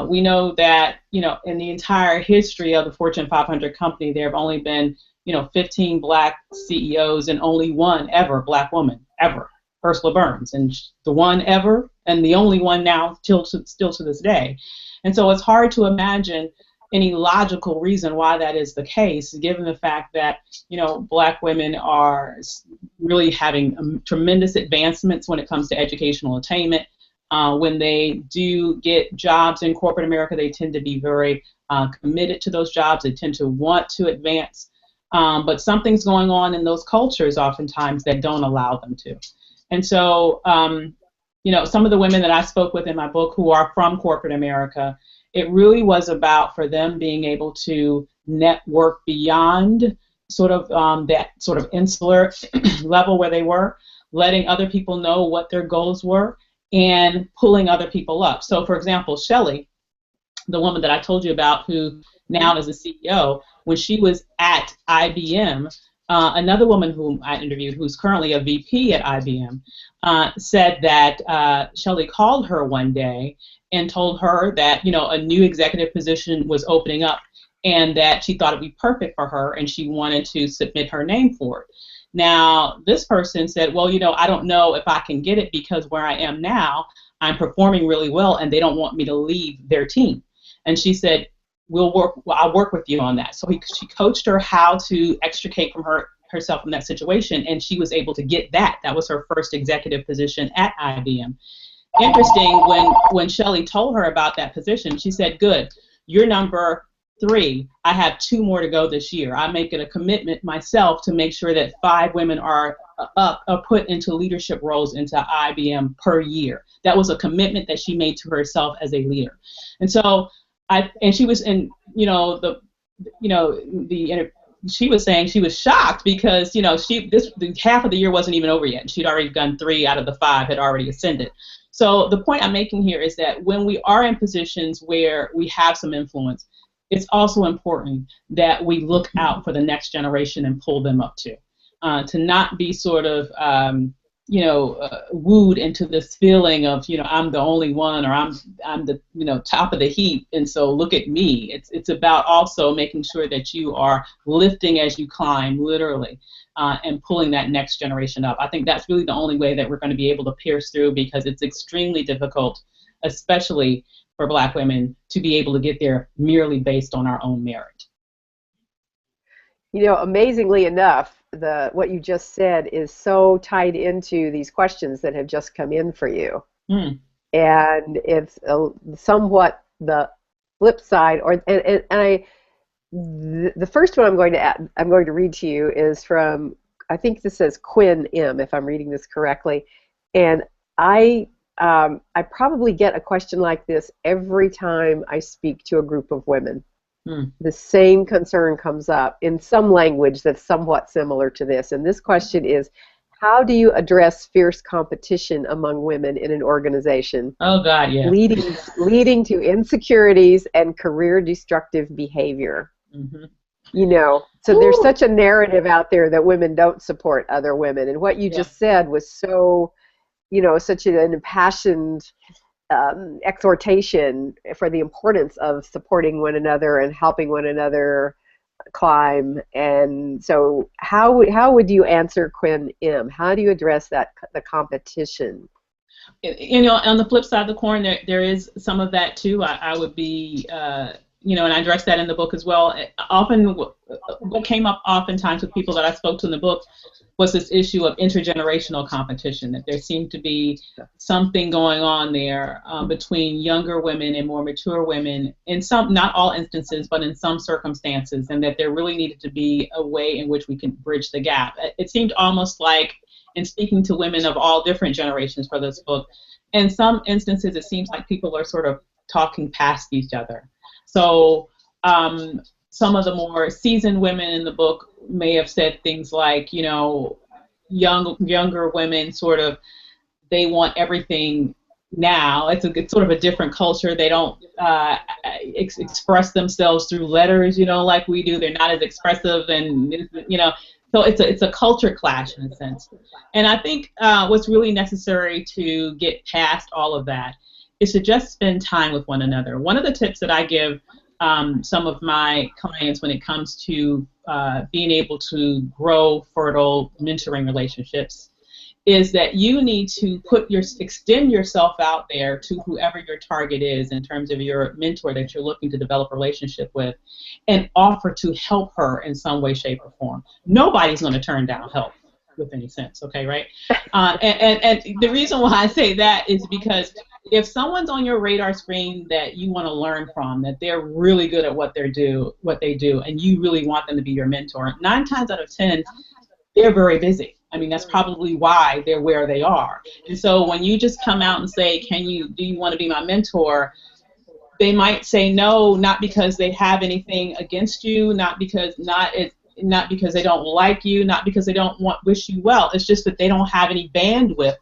we know that, in the entire history of the Fortune 500 company, there have only been, 15 Black CEOs and only one ever Black woman, ever, Ursula Burns, and the one ever and the only one now still to this day. And so it's hard to imagine any logical reason why that is the case, given the fact that, Black women are really having tremendous advancements when it comes to educational attainment. When they do get jobs in corporate America, they tend to be very committed to those jobs. They tend to want to advance. But something's going on in those cultures oftentimes that don't allow them to. And so, some of the women that I spoke with in my book who are from corporate America, it really was about for them being able to network beyond sort of that sort of insular level where they were, letting other people know what their goals were, and pulling other people up. So, for example, Shelley, the woman that I told you about who now is a CEO, when she was at IBM, another woman whom I interviewed who's currently a VP at IBM said that Shelley called her one day and told her that, you know, a new executive position was opening up and that she thought it'd be perfect for her and she wanted to submit her name for it. Now, this person said, well, you know, I don't know if I can get it because where I am now, I'm performing really well and they don't want me to leave their team. And she said, I'll work with you on that. So she coached her how to extricate from herself from that situation, and she was able to get that. That was her first executive position at IBM. Interesting, when Shelley told her about that position, she said, good, you're number 3. I have 2 more to go this year. I'm making a commitment myself to make sure that 5 women are put into leadership roles into IBM per year. That was a commitment that she made to herself as a leader. And so she was in, she was saying she was shocked because, you know, the half of the year wasn't even over yet. And she'd already done 3 out of the 5 had already ascended. So the point I'm making here is that when we are in positions where we have some influence, it's also important that we look out for the next generation and pull them up too. To not be sort of, wooed into this feeling of, you know, I'm the only one, or I'm the, you know, top of the heap, and so look at me. It's about also making sure that you are lifting as you climb, literally, and pulling that next generation up. I think that's really the only way that we're going to be able to pierce through, because it's extremely difficult, especially for Black women, to be able to get there merely based on our own merit.
You know, amazingly enough, what you just said is so tied into these questions that have just come in for you. And it's somewhat the flip side, the first one I'm going to read to you is from, I think this says Quinn M, if I'm reading this correctly, and I probably get a question like this every time I speak to a group of women. The same concern comes up in some language that's somewhat similar to this. And this question is, how do you address fierce competition among women in an organization?
Oh, God, yeah.
Leading to insecurities and career destructive behavior. You know, so there's such a narrative out there that women don't support other women. And what you just said was so, you know, such an impassioned exhortation for the importance of supporting one another and helping one another climb. And so how would you answer Quinn M? How do you address the competition?
You know, on the flip side of the coin, there is some of that too. I would be, and I address that in the book as well. Often, what came up oftentimes with people that I spoke to in the book was this issue of intergenerational competition, that there seemed to be something going on there between younger women and more mature women in some, not all instances, but in some circumstances, and that there really needed to be a way in which we can bridge the gap. It seemed almost like, in speaking to women of all different generations for this book, in some instances it seems like people are sort of talking past each other. So some of the more seasoned women in the book may have said things like, you know, younger women sort of, they want everything now. It's sort of a different culture. They don't express themselves through letters, you know, like we do. They're not as expressive, and, you know, so it's a culture clash in a sense. And I think what's really necessary to get past all of that is to just spend time with one another. One of the tips that I give some of my clients when it comes to being able to grow fertile mentoring relationships is that you need to extend yourself out there to whoever your target is in terms of your mentor that you're looking to develop a relationship with, and offer to help her in some way, shape, or form. Nobody's going to turn down help with any sense, okay, right? And the reason why I say that is because if someone's on your radar screen that you want to learn from, that they're really good at what they do, and you really want them to be your mentor, 9 times out of 10, they're very busy. I mean, that's probably why they're where they are. And so when you just come out and say, do you want to be my mentor? They might say no, not because they have anything against you, not because not because they don't like you, not because they don't wish you well. It's just that they don't have any bandwidth.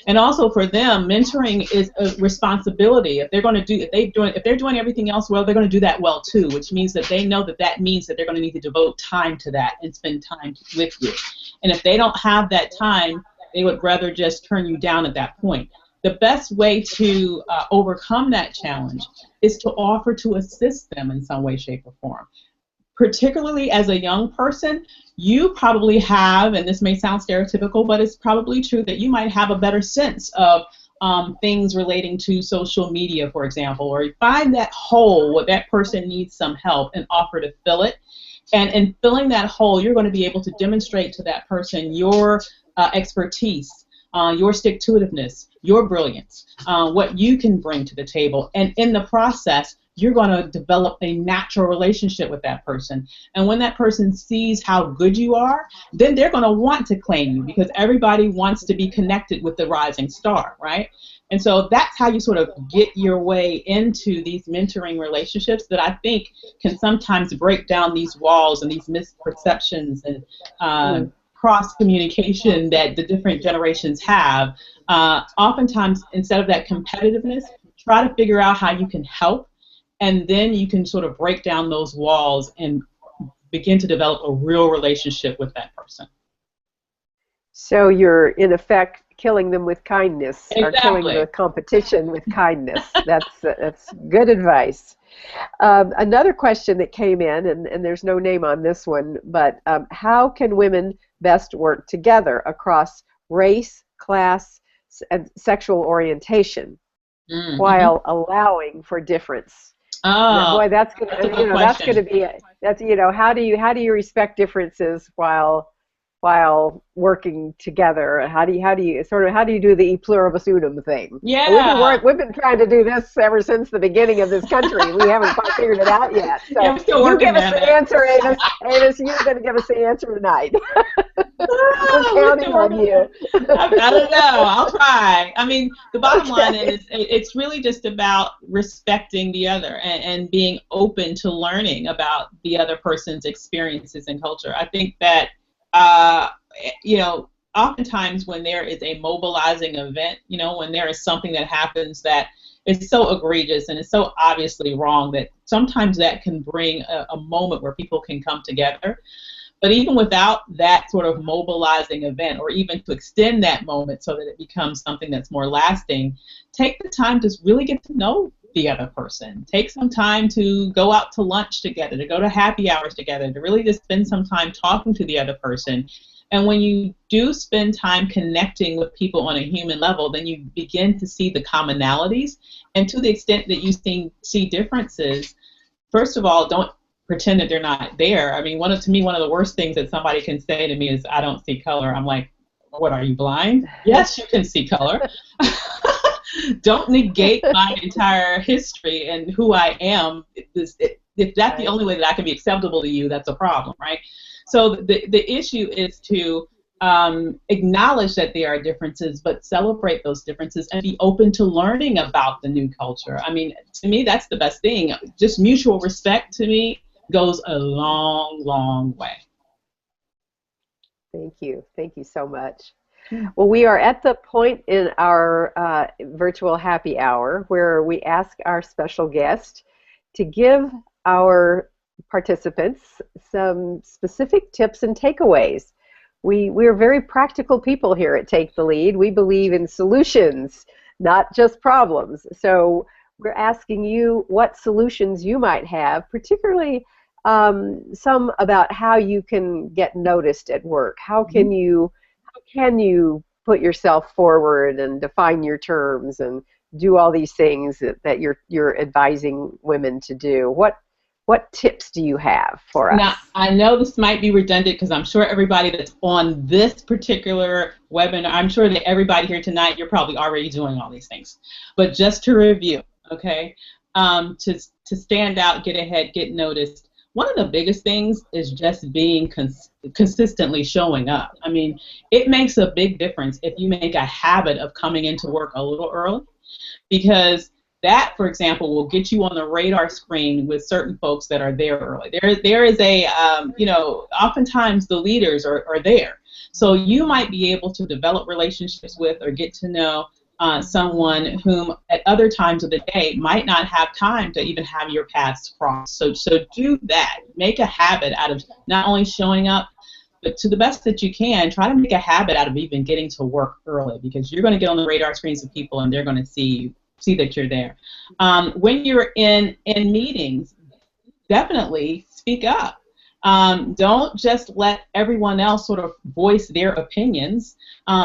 And also for them, mentoring is a responsibility. If they're doing everything else well, they're going to do that well too, which means that they know that means that they're going to need to devote time to that and spend time with you. And if they don't have that time, they would rather just turn you down at that point. The best way to overcome that challenge is to offer to assist them in some way, shape, or form. Particularly as a young person, you probably have, and this may sound stereotypical, but it's probably true, that you might have a better sense of things relating to social media, for example, or you find that hole where that person needs some help and offer to fill it. And in filling that hole, you're going to be able to demonstrate to that person your expertise, your stick-to-itiveness, your brilliance, what you can bring to the table. And in the process, you're going to develop a natural relationship with that person. And when that person sees how good you are, then they're going to want to claim you, because everybody wants to be connected with the rising star, right? And so that's how you sort of get your way into these mentoring relationships that I think can sometimes break down these walls and these misperceptions and cross-communication that the different generations have. Oftentimes, instead of that competitiveness, try to figure out how you can help, and then you can sort of break down those walls and begin to develop a real relationship with that person.
So you're, in effect, killing them with kindness,
exactly.
Or killing the competition with kindness. That's good advice. Another question that came in, and there's no name on this one, but how can women best work together across race, class, and sexual orientation while allowing for difference?
Oh,
boy, that's going to be how do you respect differences while working together? How do you do the e pluribus unum thing?
Yeah,
we've been trying to do this ever since the beginning of this country. We haven't quite figured it out yet. So
yeah, you
give us the answer, Avis. Avis, you're going to give us the answer tonight. We're counting on you.
I don't know. I'll try. I mean, the bottom line is it's really just about respecting the other and being open to learning about the other person's experiences and culture. I think that oftentimes when there is a mobilizing event, when there is something that happens that is so egregious and is so obviously wrong, that sometimes that can bring a moment where people can come together. But even without that sort of mobilizing event, or even to extend that moment so that it becomes something that's more lasting, take the time to really get to know the other person. Take some time to go out to lunch together, to go to happy hours together, to really just spend some time talking to the other person. And when you do spend time connecting with people on a human level, then you begin to see the commonalities. And to the extent that you see differences, first of all, don't pretend that they're not there. I mean, to me, one of the worst things that somebody can say to me is, "I don't see color." I'm like, "What, are you blind?" Yes, you can see color. Don't negate my entire history and who I am. If that's the only way that I can be acceptable to you, that's a problem, right? So the issue is to acknowledge that there are differences, but celebrate those differences and be open to learning about the new culture. I mean, to me, that's the best thing. Just mutual respect, to me, goes a long, long way.
Thank you. Thank you so much. Well, we are at the point in our virtual happy hour where we ask our special guest to give our participants some specific tips and takeaways. We're very practical people here at Take the Lead. We believe in solutions, not just problems. So we're asking you what solutions you might have, particularly some about how you can get noticed at work. How can you put yourself forward and define your terms and do all these things that you're advising women to do? What tips do you have for us?
Now, I know this might be redundant because I'm sure everybody that's on this particular webinar, I'm sure that everybody here tonight, you're probably already doing all these things. But just to review, okay, to stand out, get ahead, get noticed, one of the biggest things is just being consistently showing up. I mean, it makes a big difference if you make a habit of coming into work a little early, because that, for example, will get you on the radar screen with certain folks that are there early. There is a, oftentimes the leaders are there. So you might be able to develop relationships with or get to know someone whom at other times of the day might not have time to even have your paths cross. So do that. Make a habit out of not only showing up, but to the best that you can, try to make a habit out of even getting to work early, because you're going to get on the radar screens of people and they're going to see that you're there. When you're in meetings, definitely speak up. Don't just let everyone else sort of voice their opinions.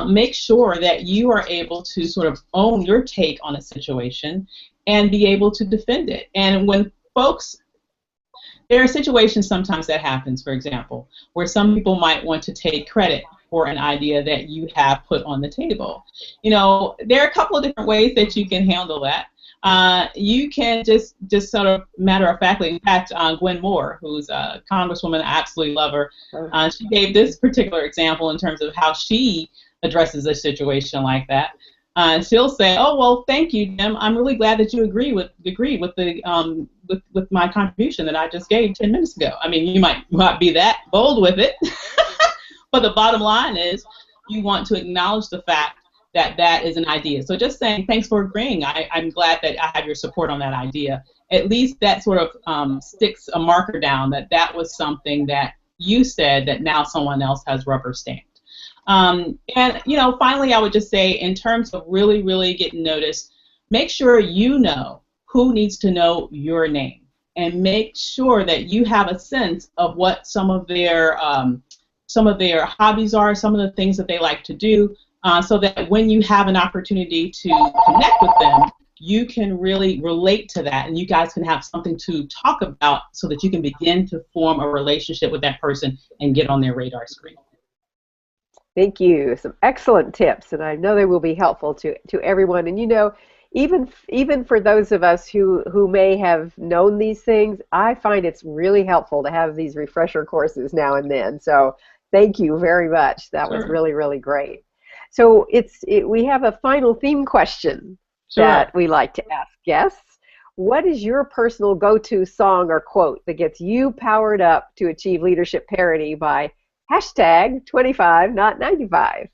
Make sure that you are able to sort of own your take on a situation and be able to defend it. And when folks, there are situations sometimes that happens, for example, where some people might want to take credit for an idea that you have put on the table. There are a couple of different ways that you can handle that. You can just sort of matter of factly, in fact, Gwen Moore, who's a congresswoman, I absolutely love her. She gave this particular example in terms of how she addresses a situation like that. She'll say, "Oh, well, thank you, Jim. I'm really glad that you agree with the with my contribution that I just gave 10 minutes ago." I mean, you might not be that bold with it, but the bottom line is you want to acknowledge the fact that that is an idea. So just saying, "Thanks for agreeing. I'm glad that I have your support on that idea." At least that sort of sticks a marker down that that was something that you said that now someone else has rubber stamped. And finally, I would just say, in terms of really, really getting noticed, make sure you know who needs to know your name, and make sure that you have a sense of what some of their hobbies are, some of the things that they like to do, so that when you have an opportunity to connect with them, you can really relate to that, and you guys can have something to talk about so that you can begin to form a relationship with that person and get on their radar screen.
Thank you. Some excellent tips, and I know they will be helpful to everyone. And even for those of us who may have known these things, I find it's really helpful to have these refresher courses now and then. So thank you very much. That was really, really great. So we have a final theme question that we like to ask guests. What is your personal go-to song or quote that gets you powered up to achieve leadership parity by #25, not 95?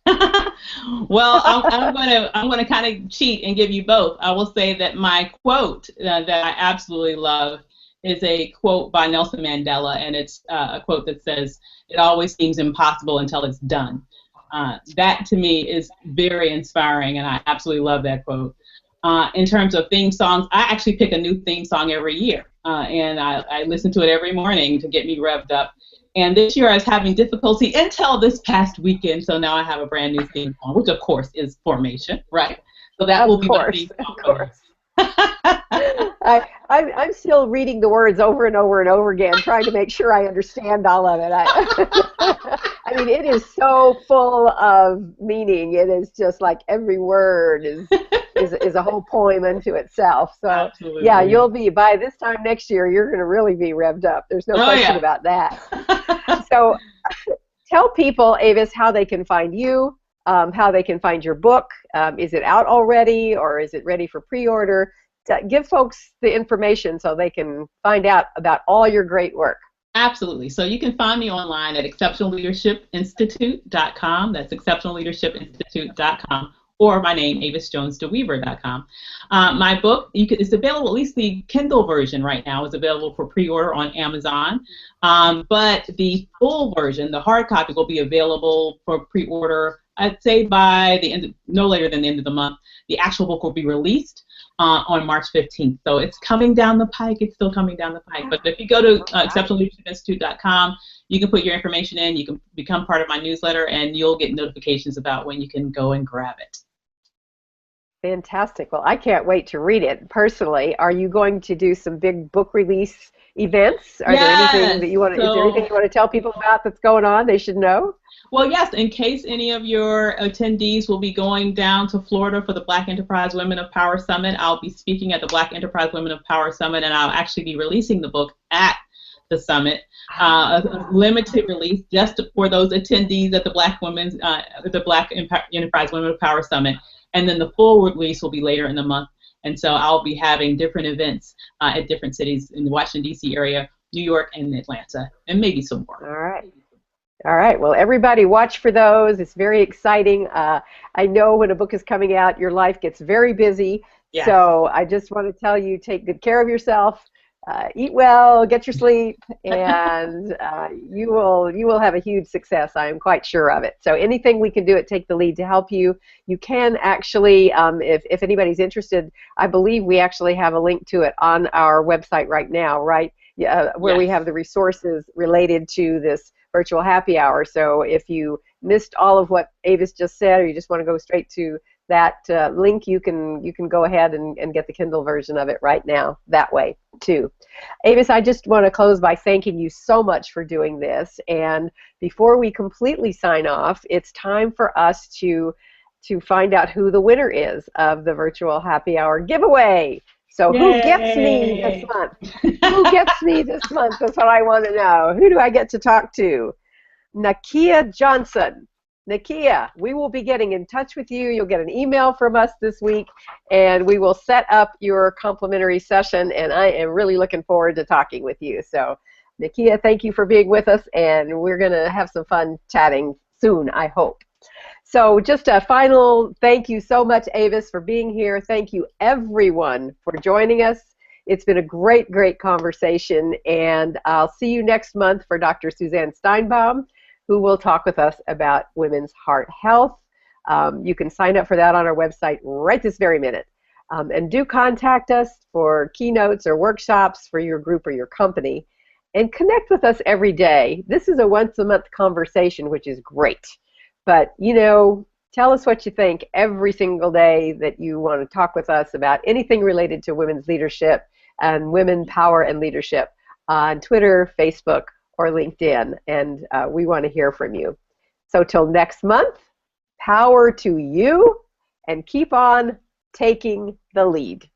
Well, I'm gonna kind of cheat and give you both. I will say that my quote that I absolutely love is a quote by Nelson Mandela, and it's a quote that says, "It always seems impossible until it's done." That to me is very inspiring, and I absolutely love that quote. In terms of theme songs, I actually pick a new theme song every year, and I listen to it every morning to get me revved up. And this year I was having difficulty until this past weekend, so now I have a brand new theme song, which of course is Formation, right? So that will be my theme song. Of course.
I'm still reading the words over and over and over again, trying to make sure I understand all of it. I mean, it is so full of meaning. It is just like every word is a whole poem unto itself. So absolutely. Yeah, you'll be, by this time next year, you're going to really be revved up. There's no question about that. So tell people, Avis, how they can find you, how they can find your book. Is it out already, or is it ready for pre-order? Give folks the information so they can find out about all your great work.
Absolutely. So you can find me online at exceptionalleadershipinstitute.com. That's exceptionalleadershipinstitute.com. Or my name, avisjones.deweever.com. My book, it's available, at least the Kindle version right now is available for pre-order on Amazon. But the full version, the hard copy, will be available for pre-order, I'd say by the end, no later than the end of the month. The actual book will be released on March 15th. So it's coming down the pike. It's still coming down the pike. But if you go to exceptionalleadershipinstitute.com, you can put your information in. You can become part of my newsletter, and you'll get notifications about when you can go and grab it.
Fantastic. Well, I can't wait to read it personally. Are you going to do some big book release events? Are there anything that you want to, is there anything you want to tell people about that's going on they should know?
Well, yes, in case any of your attendees will be going down to Florida for the Black Enterprise Women of Power Summit, I'll be speaking at the Black Enterprise Women of Power Summit, and I'll actually be releasing the book at the summit, a limited release just for those attendees at the Black Enterprise Women of Power Summit, and then the full release will be later in the month. And so I'll be having different events at different cities in the Washington, D.C. area, New York, and Atlanta, and maybe some more.
All right. All right. Well, everybody watch for those. It's very exciting. I know when a book is coming out, your life gets very busy.
Yes.
So I just want to tell you, take good care of yourself, eat well, get your sleep, and you will have a huge success. I am quite sure of it. So anything we can do at Take the Lead to help you, you can actually, if anybody's interested, I believe we actually have a link to it on our website right now, right? Where we have the resources related to this virtual happy hour. So if you missed all of what Avis just said, or you just want to go straight to that link, you can go ahead and get the Kindle version of it right now that way too. Avis, I just want to close by thanking you so much for doing this. And before we completely sign off, it's time for us to find out who the winner is of the virtual happy hour giveaway. So
Yay!
Who gets me this month? Who gets me this month? That's what I want to know. Who do I get to talk to? Nakia Johnson. Nakia, we will be getting in touch with you. You'll get an email from us this week, and we will set up your complimentary session, and I am really looking forward to talking with you. So, Nakia, thank you for being with us, and we're going to have some fun chatting soon, I hope. So just a final thank you so much, Avis, for being here. Thank you, everyone, for joining us. It's been a great, great conversation, and I'll see you next month for Dr. Suzanne Steinbaum, who will talk with us about women's heart health. You can sign up for that on our website right this very minute. And do contact us for keynotes or workshops for your group or your company. And connect with us every day. This is a once-a-month conversation, which is great. But, you know, tell us what you think every single day that you want to talk with us about anything related to women's leadership and women power and leadership on Twitter, Facebook, or LinkedIn. And we want to hear from you. So till next month, power to you, and keep on taking the lead.